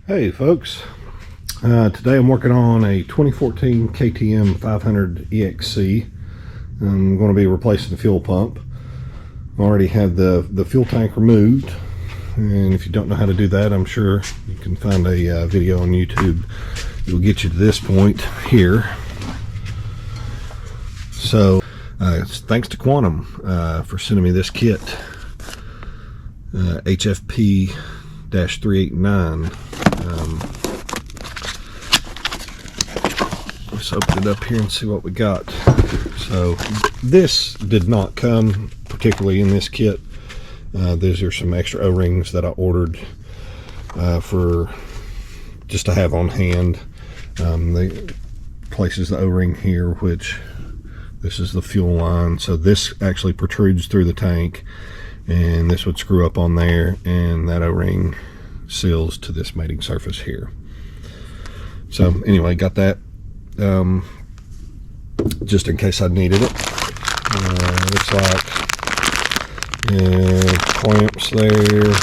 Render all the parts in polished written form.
Hey folks, today I'm working on a 2014 KTM 500 EXC. I'm going to be replacing the fuel pump. I already had the fuel tank removed, and if you don't know how to do that, I'm sure you can find a video on YouTube that will get you to this point here. So thanks to Quantum for sending me this kit, HFP-389. Let's open it up here and see what we got. So this did not come particularly in this kit. These are some extra O-rings that I ordered for just to have on hand. They places the O-ring here, which this is the fuel line, so this actually protrudes through the tank, and this would screw up on there, and that O-ring seals to this mating surface here. So anyway, got that just in case I needed it. Looks like clamps there,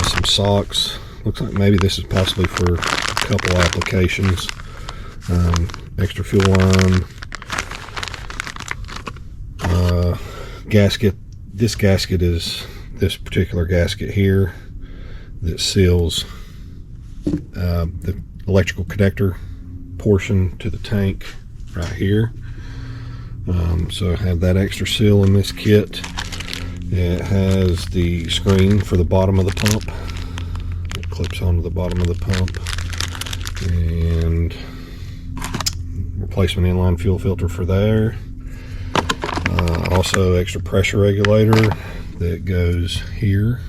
some socks. Looks like maybe this is possibly for a couple applications. Extra fuel line, gasket. This gasket is this particular gasket here that seals the electrical connector portion to the tank right here. So I have that extra seal in this kit. It has the screen for the bottom of the pump. It clips onto the bottom of the pump, and replacement inline fuel filter for there. Also extra pressure regulator that goes here,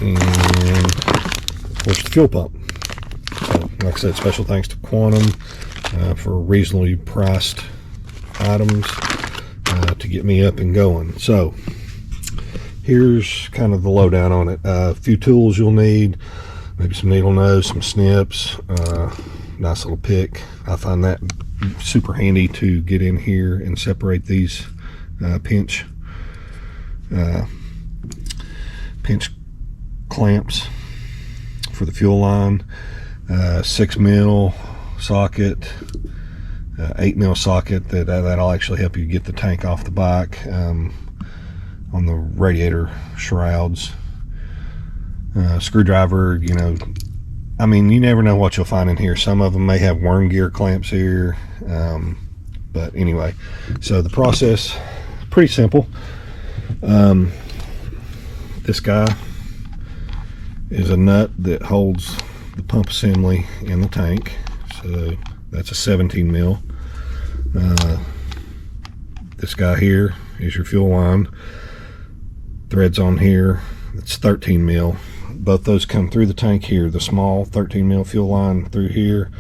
and of course the fuel pump. So, like I said, special thanks to Quantum for reasonably priced items to get me up and going. So here's kind of the lowdown on it. A few tools you'll need, maybe some needle nose, some snips, nice little pick. I find that super handy to get in here and separate these pinch clamps for the fuel line. 6mm socket, 8mm socket that'll actually help you get the tank off the bike on the radiator shrouds. Screwdriver, you know, I mean, you never know what you'll find in here. Some of them may have worm gear clamps here, but anyway, so the process pretty simple. This guy is a nut that holds the pump assembly in the tank, so that's a 17mm. This guy here is your fuel line. Threads on here, it's 13mm. Both those come through the tank here. The small 13mm fuel line through here,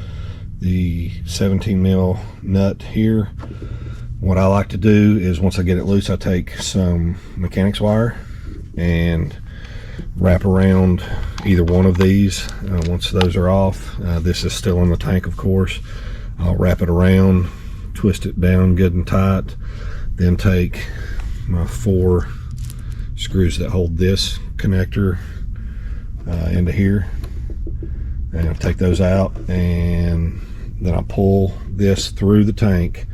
the 17mm nut here. What I like to do is once I get it loose, I take some mechanics wire and wrap around either one of these. Once those are off, this is still in the tank, of course. I'll wrap it around, twist it down good and tight, then take my 4 screws that hold this connector into here, and I'll take those out, and then I'll pull this through the tank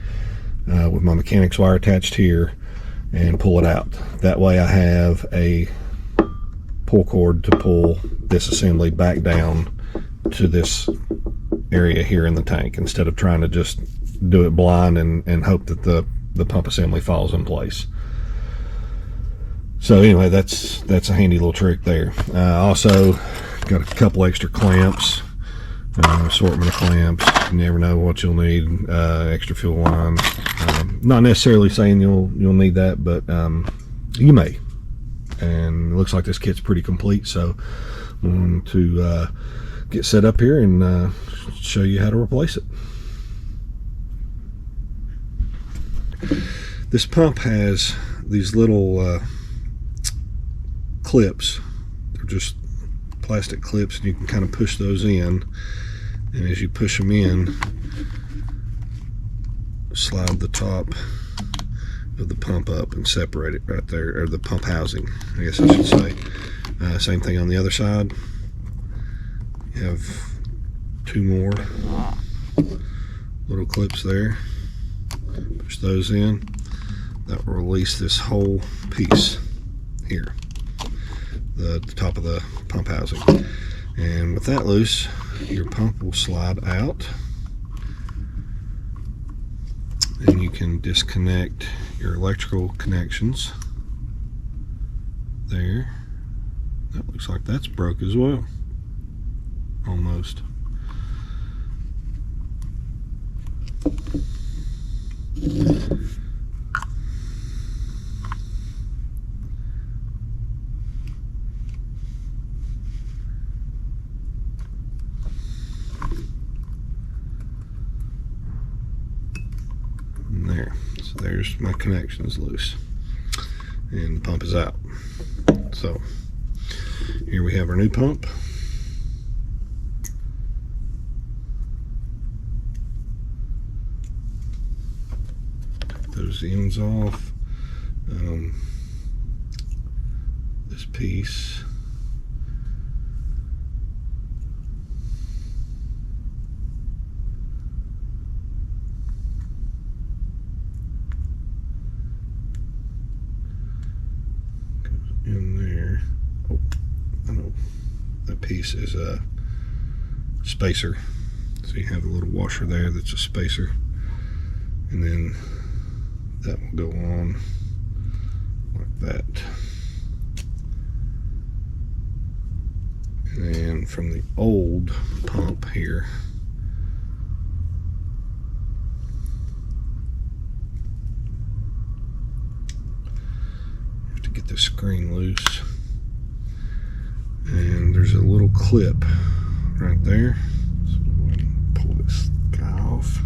with my mechanics wire attached here and pull it out. That way I have a pull cord to pull this assembly back down to this area here in the tank, instead of trying to just do it blind and hope that the pump assembly falls in place. So anyway, that's a handy little trick there. Also got a couple extra clamps, assortment of clamps. You never know what you'll need. Extra fuel line. Not necessarily saying you'll need that, but you may. And it looks like this kit's pretty complete, so I'm going to get set up here and show you how to replace it. This pump has these little clips. They're just plastic clips, and you can kind of push those in, and as you push them in, slide the top of the pump up and separate it right there, or the pump housing, I guess I should say. Same thing on the other side. You have 2 more little clips there. Push those in. That will release this whole piece here, the top of the pump housing. And with that loose, your pump will slide out, and you can disconnect your electrical connections there. That looks like that's broke as well, almost. And there, so there's my connections loose, and the pump is out. So here we have our new pump. Take those ends off. This piece. In there. Oh, I know that piece is a spacer, so you have a little washer there that's a spacer, and then that will go on like that. And from the old pump here, get the screen loose, and there's a little clip right there, so we'll pull this guy off.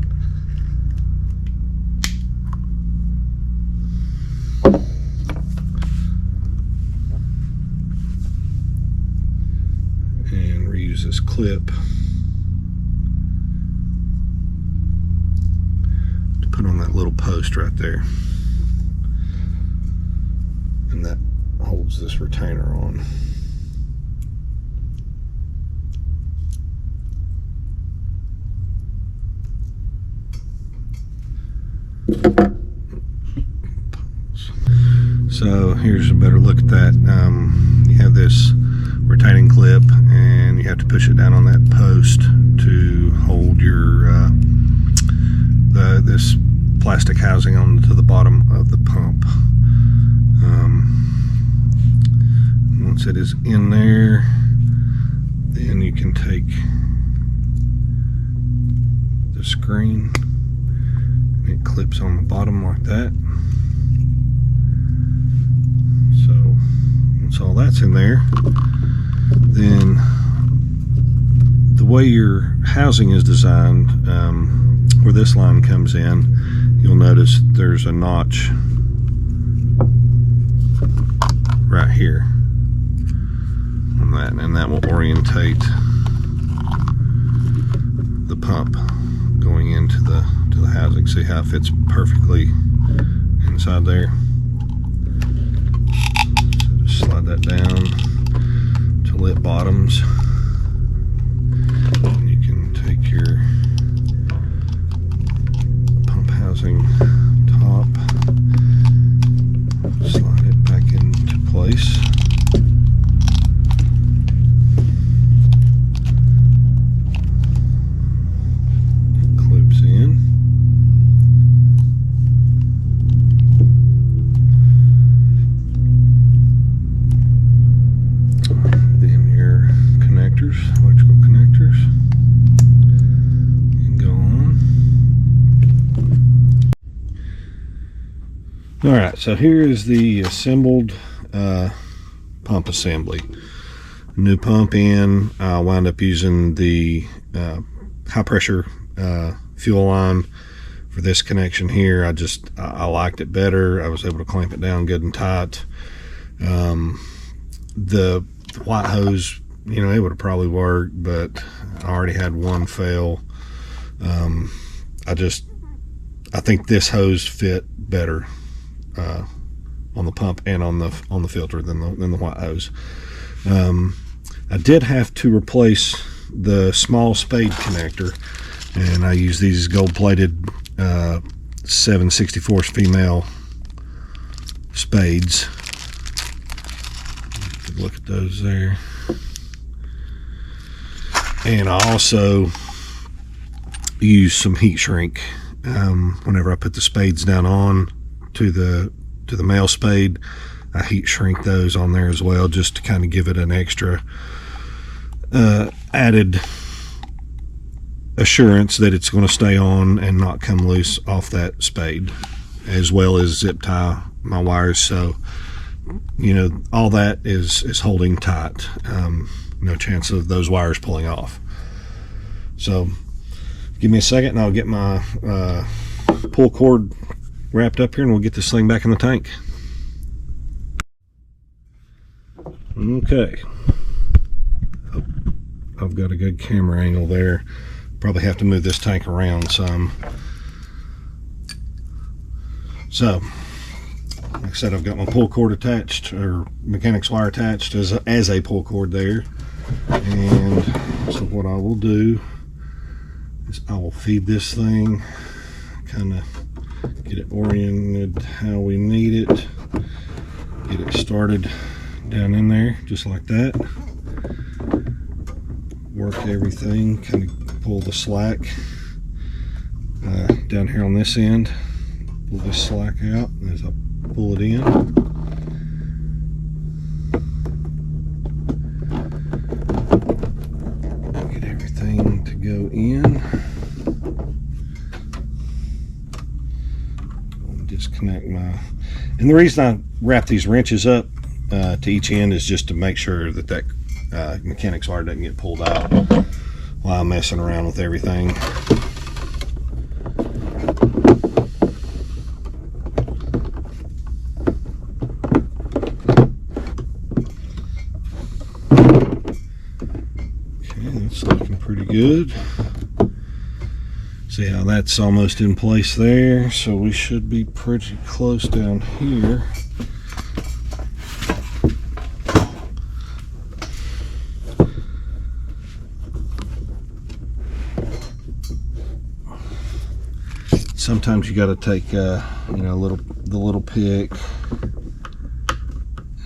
And reuse this clip to put on that little post right there. And that holds this retainer on. So here's a better look at that. You have this retaining clip, and you have to push it down on that post to hold your this plastic housing onto the bottom of the pump. Once it is in there, then you can take the screen, and it clips on the bottom like that. So once all that's in there, then the way your housing is designed, where this line comes in, you'll notice there's a notch right here on that, and that will orientate the pump going into the housing. See how it fits perfectly inside there? So just slide that down till it bottoms, and you can take your pump housing top, slide it back into place. It clips in. Then your connectors, electrical connectors, can go on. Alright, so here is the assembled pump assembly. New pump in. I wound up using the high pressure fuel line for this connection here. I liked it better. I was able to clamp it down good and tight. The white hose, you know, it would have probably worked, but I already had one fail. I think this hose fit better. on the pump and on the filter than the white hose. I did have to replace the small spade connector, and I use these gold-plated 7/64 female spades. Look at those there. And I also use some heat shrink whenever I put the spades down on to the male spade. I heat shrink those on there as well, just to kind of give it an extra added assurance that it's going to stay on and not come loose off that spade, as well as zip tie my wires, so you know all that is holding tight. No chance of those wires pulling off. So give me a second and I'll get my pull cord wrapped up here, and we'll get this thing back in the tank. Okay, I've got a good camera angle there. Probably have to move this tank around some. So like I said, I've got my pull cord attached, or mechanics wire attached as a pull cord there. And so what I will do is I will feed this thing, kind of get it oriented how we need it, get it started down in there just like that, work everything, kind of pull the slack down here on this end, pull this slack out as I pull it in. Get everything to go in. Disconnect my, and the reason I wrap these wrenches up to each end is just to make sure that mechanics wire doesn't get pulled out while I'm messing around with everything. Okay, that's looking pretty good. See how that's almost in place there, so we should be pretty close down here. Sometimes you got to take you know, the little pick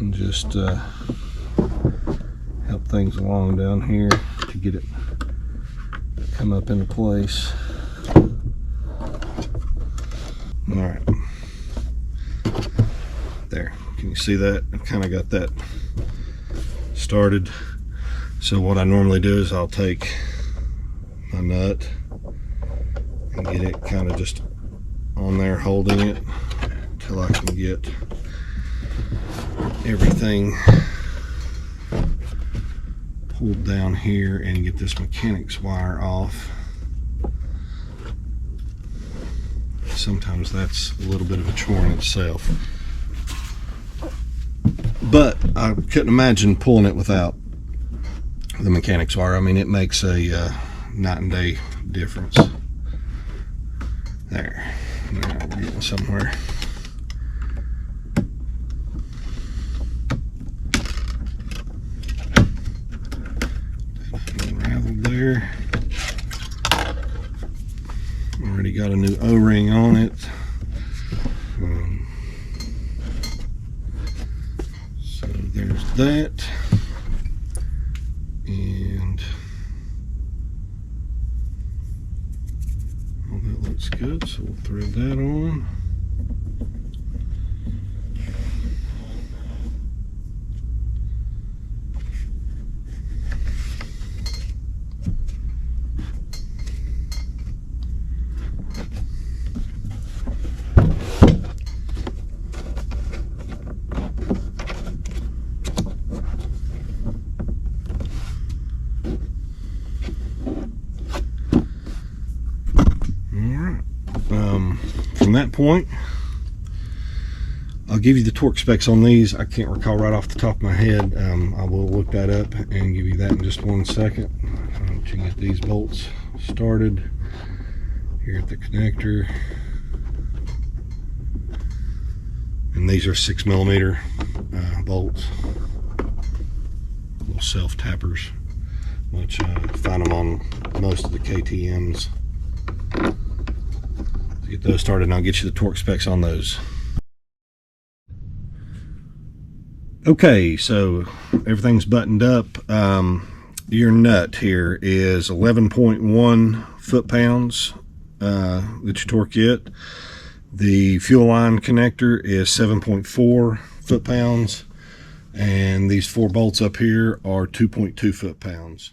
and just help things along down here to get it come up into place. All right, there, can you see that? I've kind of got that started. So what I normally do is I'll take my nut and get it kind of just on there, holding it until I can get everything pulled down here and get this mechanics wire off. Sometimes that's a little bit of a chore in itself, but I couldn't imagine pulling it without the mechanics wire. I mean, it makes a night and day difference. There, now we're getting somewhere. Unraveled there. Already got a new O-ring on it. So there's that. And all that looks good, so we'll thread that on. From that point, I'll give you the torque specs on these. I can't recall right off the top of my head. I will look that up and give you that in just 1 second. To get these bolts started here at the connector. And these are 6mm bolts, little self tappers, which find them on most of the KTMs. Let's get those started and I'll get you the torque specs on those. Okay, so everything's buttoned up. Your nut here is 11.1 foot-pounds that you torque it. The fuel line connector is 7.4 foot-pounds, and these 4 bolts up here are 2.2 foot-pounds.